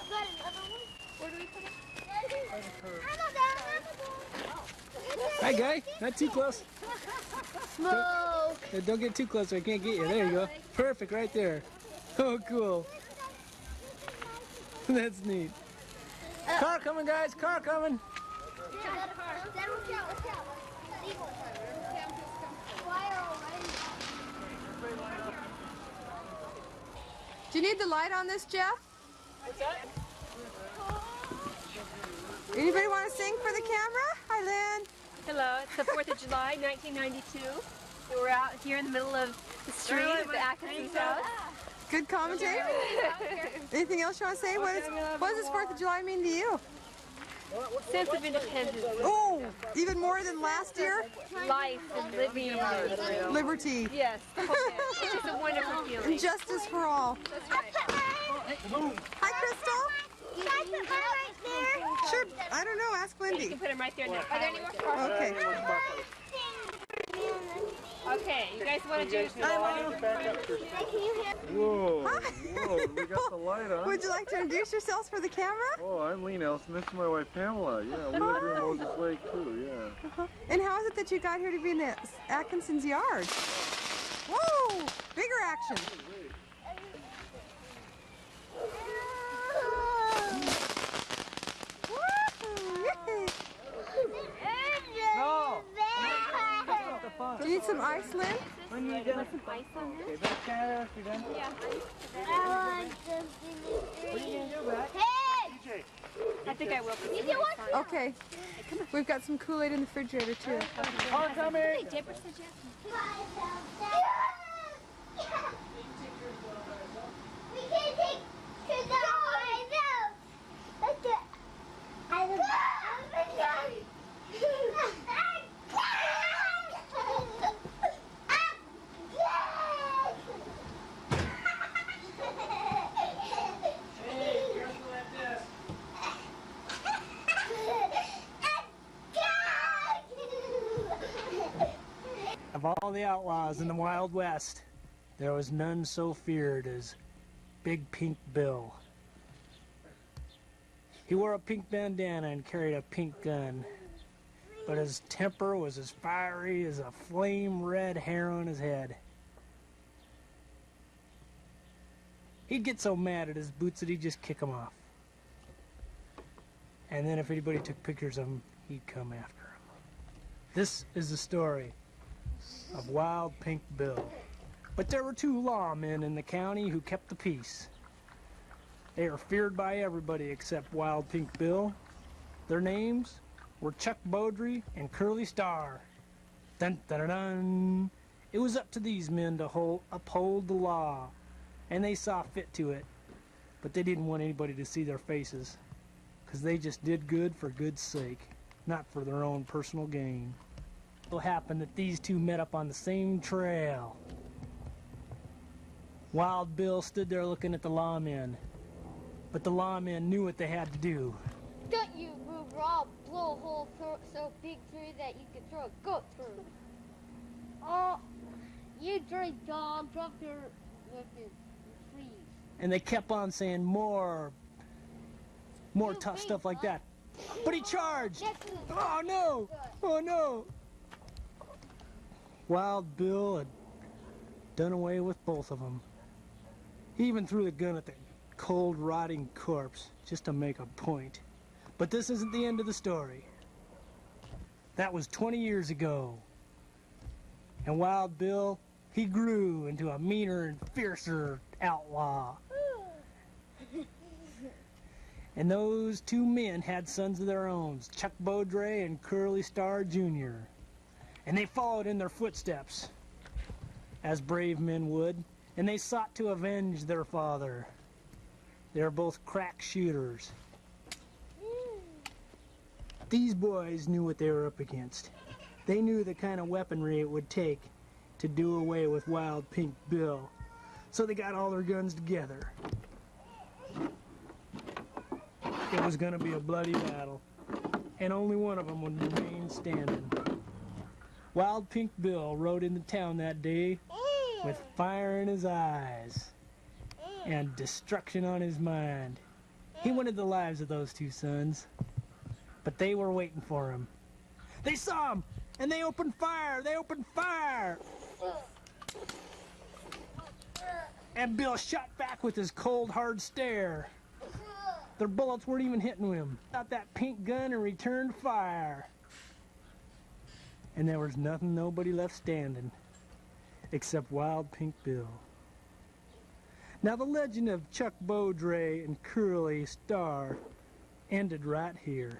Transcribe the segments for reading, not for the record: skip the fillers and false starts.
got another one. Where do we put it? Hi, guy. Not too close. Smoke. Don't get too close or I can't get you. There you go. Perfect right there. Oh, cool. That's neat. Car coming, guys. Car coming. Do you need the light on this, Jeff? What's that? Anybody want to sing for the camera? Hi, Lynn. Hello, it's the 4th of July, 1992. And we're out here in the middle of the street at the Atkinson's house. Good commentary. Anything else you want to say? What does this 4th of July mean to you? Sense of independence. Oh, even more than last year? Life and living. Liberty. Yes, the whole thing. It's just a wonderful feeling. And justice for all. That's right. Hi, Crystal. Can I put mine right there? Sure. I don't know. Ask You Wendy. can put them right there now. Are there any more sparkles? Okay. Okay, you guys want to do Whoa, whoa, we got the light on. Would you like to introduce yourselves for the camera? Oh, I'm Lee Nelson. This is my wife Pamela. Yeah, we live here in Moses Lake too, yeah. And how is it that you got here to be in the Atkinson's yard? Whoa! Bigger action. No. Do you need some ice, Lynn? When you done? some ice on this? Okay, back Canada if you're done. Yeah. I want something. What are you gonna do, back? Hey! I think I will. You do what? Okay. We've got some Kool-Aid in the refrigerator, too. Car coming. Hey, Deborah said yes. We can't take to the highway. Let's do it. I don't know. Of all the outlaws in the Wild West, there was none so feared as Big Pink Bill. He wore a pink bandana and carried a pink gun, but his temper was as fiery as a flame red hair on his head. He'd get so mad at his boots that he'd just kick them off. And then if anybody took pictures of him, he'd come after him. This is the story of Wild Pink Bill. But there were two lawmen in the county who kept the peace. They were feared by everybody except Wild Pink Bill. Their names were Chuck Bodre and Curly Starr. Dun dun dun dun. It was up to these men to uphold the law, and they saw fit to it. But they didn't want anybody to see their faces, because they just did good for good's sake, not for their own personal gain. It so happened that these two met up on the same trail. Wild Bill stood there looking at the lawmen, but the lawmen knew what they had to do. Don't you move, Rob. Blow a hole so big through that you can throw a goat through. Oh, you dirty dog, drop your freeze. And they kept on saying more tough stuff like that. But he charged! Oh no! Oh no! Wild Bill had done away with both of them. He even threw the gun at the cold, rotting corpse just to make a point. But this isn't the end of the story. That was 20 years ago. And Wild Bill, he grew into a meaner and fiercer outlaw. And those two men had sons of their own, Chuck Bodre and Curly Starr Jr. And they followed in their footsteps, as brave men would, and they sought to avenge their father. They were both crack shooters. These boys knew what they were up against. They knew the kind of weaponry it would take to do away with Wild Pink Bill. So they got all their guns together. It was going to be a bloody battle, and only one of them would remain standing. Wild Pink Bill rode into town that day with fire in his eyes and destruction on his mind. He wanted the lives of those two sons, but they were waiting for him. They saw him, and they opened fire. They opened fire. And Bill shot back with his cold, hard stare. Their bullets weren't even hitting him. Got that pink gun and returned fire. And there was nobody left standing except Wild Pink Bill. Now the legend of Chuck Bodre and Curly Starr ended right here.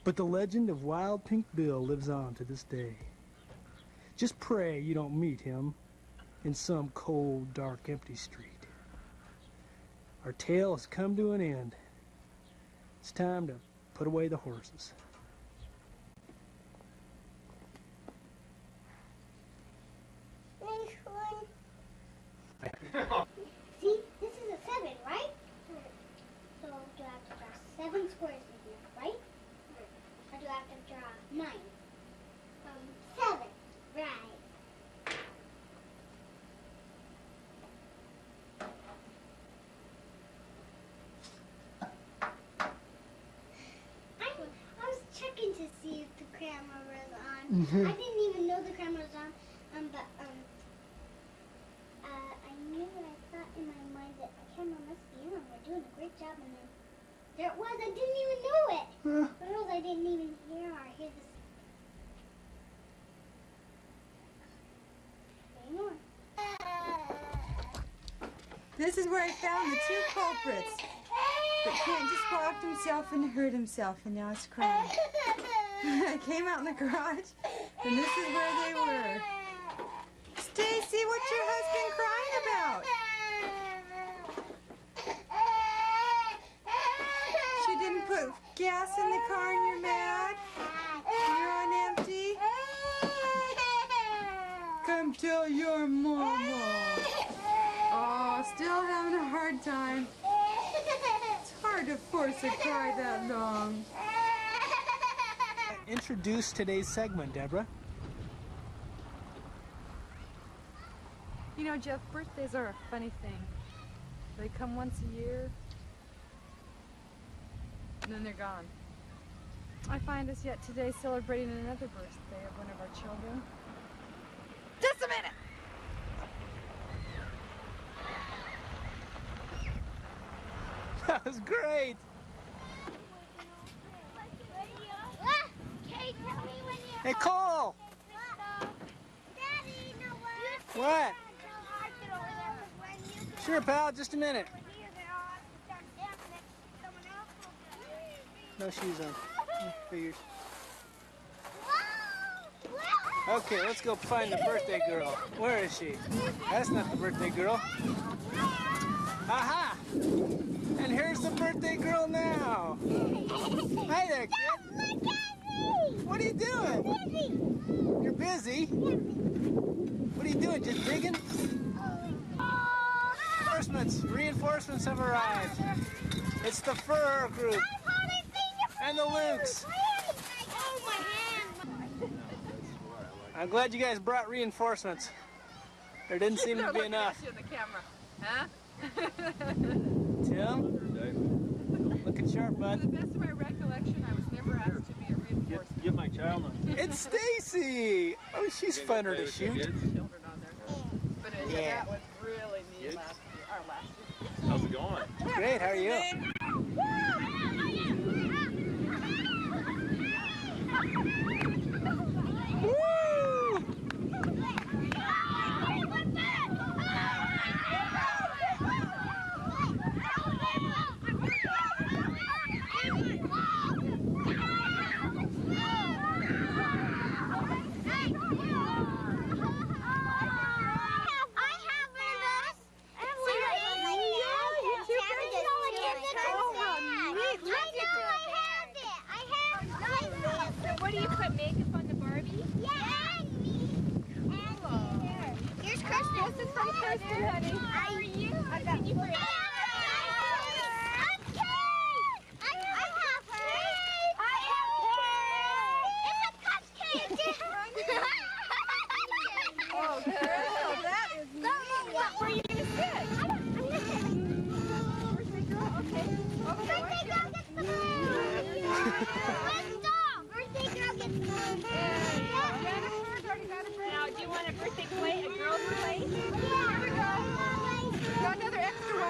But the legend of Wild Pink Bill lives on to this day. Just pray you don't meet him in some cold, dark, empty street. Our tale has come to an end. It's time to put away the horses. Nice one. See, this is a 7, right? So do I have to draw 7 squares in here, right? Or do I have to draw 9? 7, right. I was checking to see if the camera was on. I didn't even know the camera was on, but I knew and I thought in my mind that the camera must be on. We're doing a great job, and then there it was. I didn't even know it. But else I didn't even hear this. Anymore. This is where I found the 2 culprits that can't just go off himself and hurt himself, and now he's crying. I came out in the garage, and this is where they were. Stacy, what's your husband crying about? She didn't put gas in the car and you're mad? You're on empty? Come tell your mama. Oh, still having a hard time. It's hard to force a cry that long. Introduce today's segment, Deborah. You know, Jeff, birthdays are a funny thing. They come once a year, and then they're gone. I find us yet today celebrating another birthday of one of our children. Just a minute! That was great. Hey, Cole! What? Sure, pal, just a minute. No shoes on. Figures. Okay, let's go find the birthday girl. Where is she? That's not the birthday girl. Aha! And here's the birthday girl now. Hi there, kid. What are you doing? You're busy? What are you doing, just digging? Reinforcements have arrived. It's the Fur group. And the Lukes. I'm glad you guys brought reinforcements. There didn't seem to be enough. The camera, huh? Tim? Looking sharp, bud. To the best of my recollection, I was never asked to be a reinforcement. Get my child on. It's Stacy! Oh, she's funner to shoot. Children on there. But Yeah. that was really neat last year. How's it going? Great, how are you? Woo!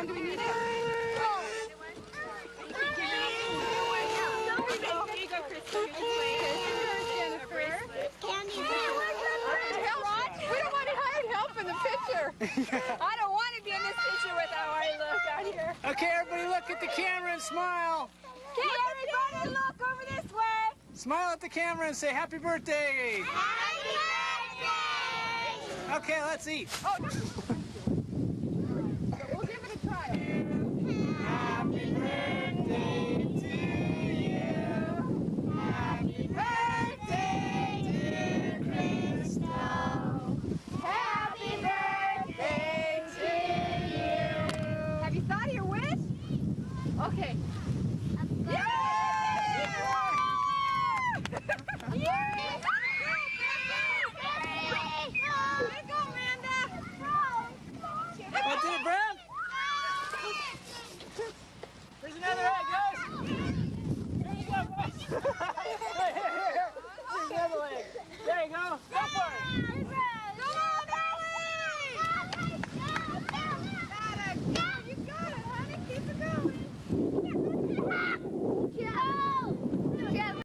Do we need it? Here you go, Crystal. Candy. We don't want to hide help in the picture. I don't want to be in this picture with how I look out here. Okay, everybody look at the camera and smile. Okay, everybody look over this way. Smile at the camera and say happy birthday. Happy birthday! Okay, let's eat. Oh, no. We'll give it a try. Happy birthday to you. Happy birthday, dear Crystal. Happy birthday to you. Have you thought of your wish? Okay.